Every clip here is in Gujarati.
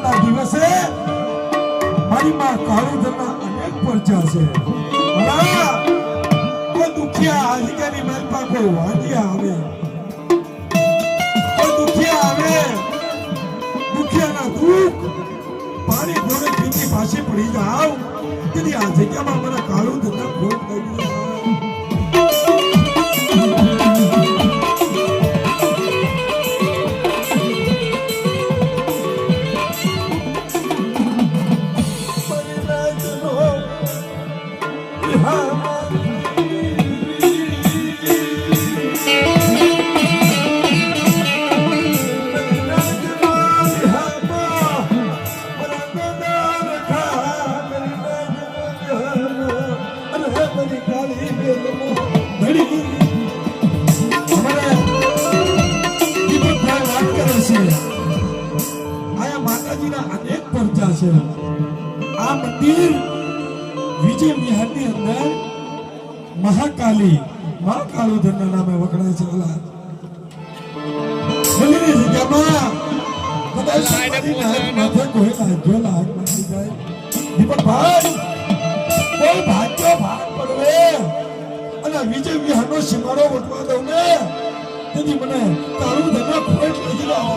ના દિવસે મારી માં કાળુધરના અનેક પરચા છે. ભલા કોઈ દુખિયા આજની મહેલમાં કોઈ વાંધિયા આવે, કોઈ દુખિયા આવે, દુખિયાના દુઃખ પાણી ઘોડે પીતી પાછી પડી જાવ તેથી આ જગ્યામાં મને કાળુધરના ખોટ લાગી. આ મંદિર વિજય વિહારની અંદર મહાકાલી મા કાળુધરના નામે વખણાય છે. ઓલા મંદિરની જગ્યામાં કદાચ માથે કોઈ લાગ્યો લાગ નાખી જાય. દીપકભાઈ કોઈ ભાગ્યો ભાગ પડવે અને વિજય વિહારનો સીમાડો વટવા દઉં ને તેથી મને કાળુધરના ખોટ લઈ જાઓ.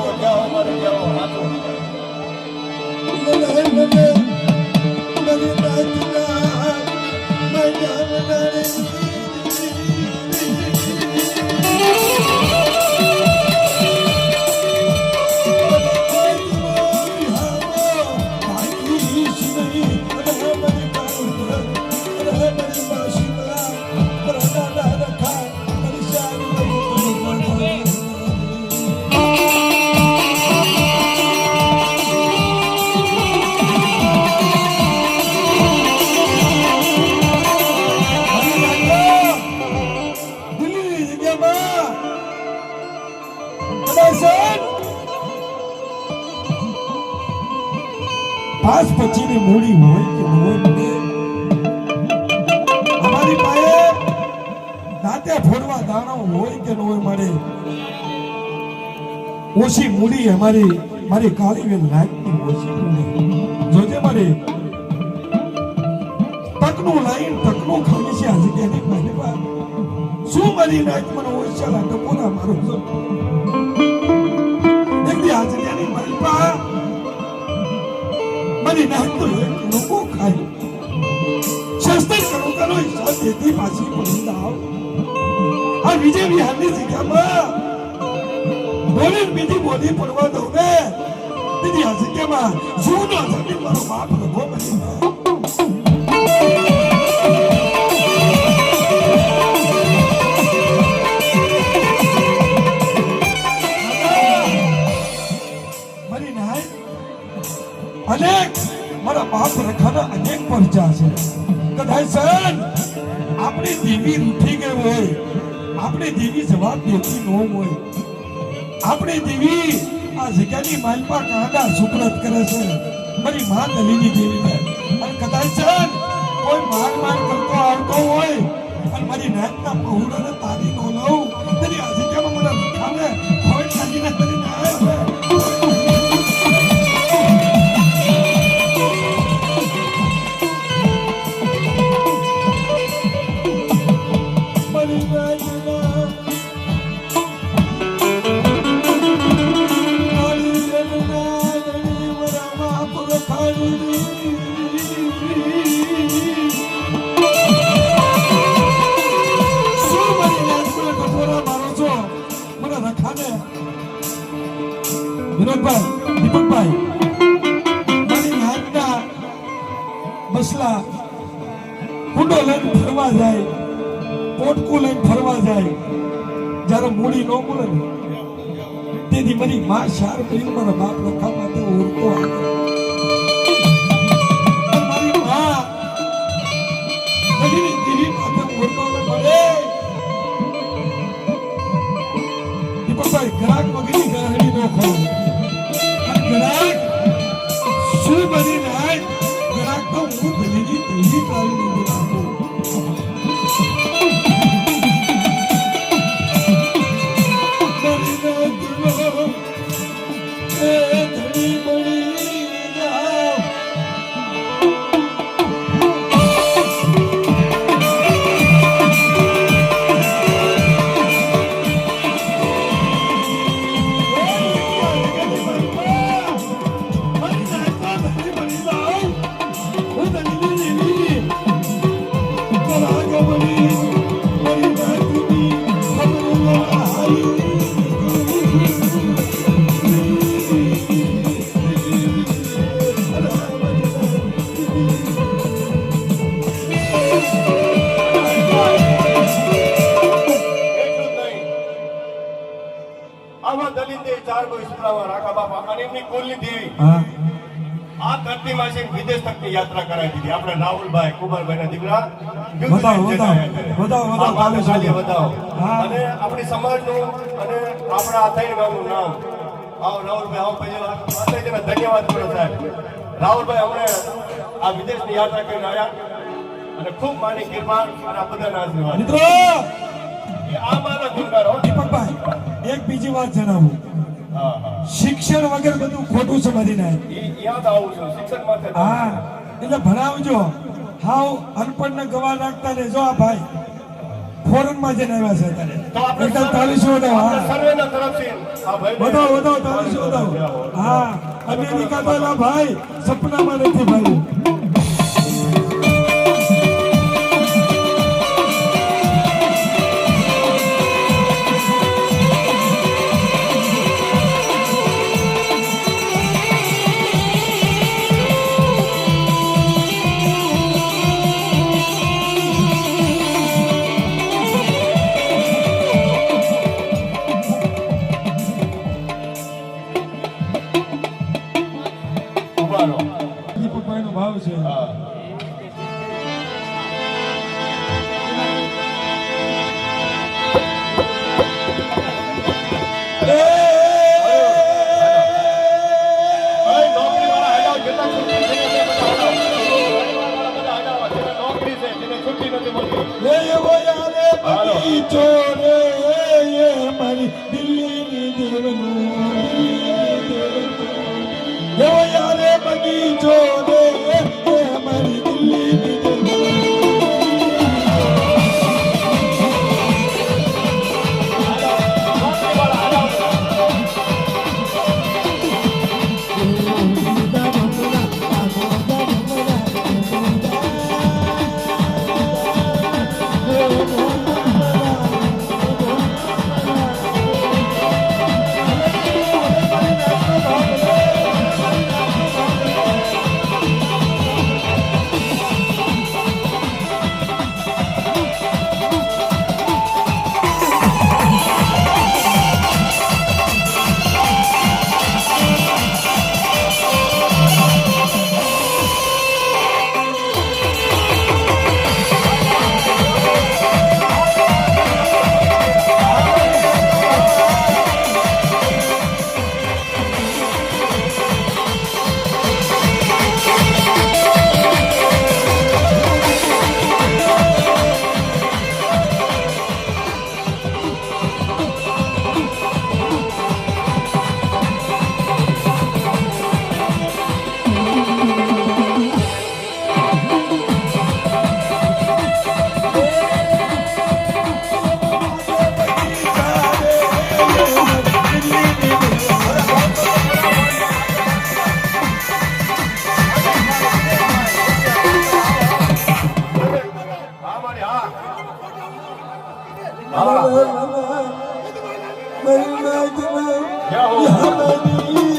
પાસ પછીની મૂડી હોય કે ન હોય, અમારી પાસે દાંતે ફોડવા દાણો હોય કે ન હોય, મળે ઓછી મૂડી અમારી મારી કાળીવેલ લાગતી ઓછી મૂડી જોજે મારે તકનું લાઈન તકનું ખાવી છે આ જગ્યાની પાસે શું મારી નાખ મને ઓછા ટપોરા મારો એકદી આ જગ્યાની મારી પાસે મારી નાખ તો લોકો ખાય શસ્ત્ર કરો હિસાબ દેતી પાછી પડી જાવ. આ વિજય વિહારની જગ્યામાં બોલી બીજી બોલી પડવા દઉં ને બીજી આ જગ્યામાં જૂનો જમીન મારો બાપ રઘો બની મારી નાય અનેક મારા બાપ રખાના અનેક પરચા છે. કદાચ આપણી દેવી રૂઠી ગઈ હોય, આપણી દેવી જવાબ દેતી ન હોય, આપણી દેવી આ જગ્યાની માલપા કાંડા સુપ્રત કરે છે મારી મા દલીની દેવીને. અને કદાચ કોઈ માર કરતો આવતો હોય અને મારી નાતના પહોળાને તારી ન લઉં તેની આ જગ્યામાં મને રખાને ખોટ લાગીને કરીને આવ્યા વિનોદભાઈ, દીપકભાઈ, મારી નાતના બસલા કુંડો લઈને ફરવા જાય, પોટકું લઈને ફરવા જાય, જ્યારે મૂડી ન મળે ને તેથી મારી માં શાર કરી મારા બાપ રખા માટે ઓળખો આવે. મારી માં કદી દેવી માટે ઓળખો મળે. દીપકભાઈ ગ્રાહક મગની ગરહડી નો ખોલ ગ્રાહક શું બની નાય ગ્રાહક તો હું ભલેની તેજી કાઢી નાખું. ધણી બળી દલિત દે ચાર કોઈ સુલાવા રાખા બાપા અને એમની કુલની દેવી હા આ ધરતીમાં છે વિદેશ તકની યાત્રા કરાવી દીધી આપણે રાહુલભાઈ કુમારભાઈના દીકરા વધાવો હા. અને આપણી સમાજનું અને આપણા આ થઈ ગામનું નામ આવો રાહુલભાઈ આવો પહેલી વાર માતાજીને ધન્યવાદ કરો સાહેબ. રાહુલભાઈ અમને આ વિદેશની યાત્રા કરીને આવ્યા અને ખૂબ માની કૃપા અને આ બધાના આશીર્વાદ. મિત્રો આ મારા ગુણગારો. દીપકભાઈ એક બીજી વાત જણાવું. હા હા શિક્ષણ વગર બધું ખોટું છે મદીના. યાદ આવું છું શિક્ષણ માટે. હા એટલે ભણાવજો. હાવ અનપઢને ગવા રાખતા ને જો આ ભાઈ ફોરેન માં જઈને આવ્યા છે અત્યારે. તો આપણે એકદમ તાળીશું વધાવો. આપણે સર્વેના તરફથી આ ભાઈને વધાવો તાળીશું વધાવો. હા અમેરિકા તો એલા ભાઈ સપનામાં નથી ભાઈ. દીપકભાઈ નો ભાવ છે. મારી દિલ્હીની દેવનું બગીચો રે મારી દિલ્હીની क्या हो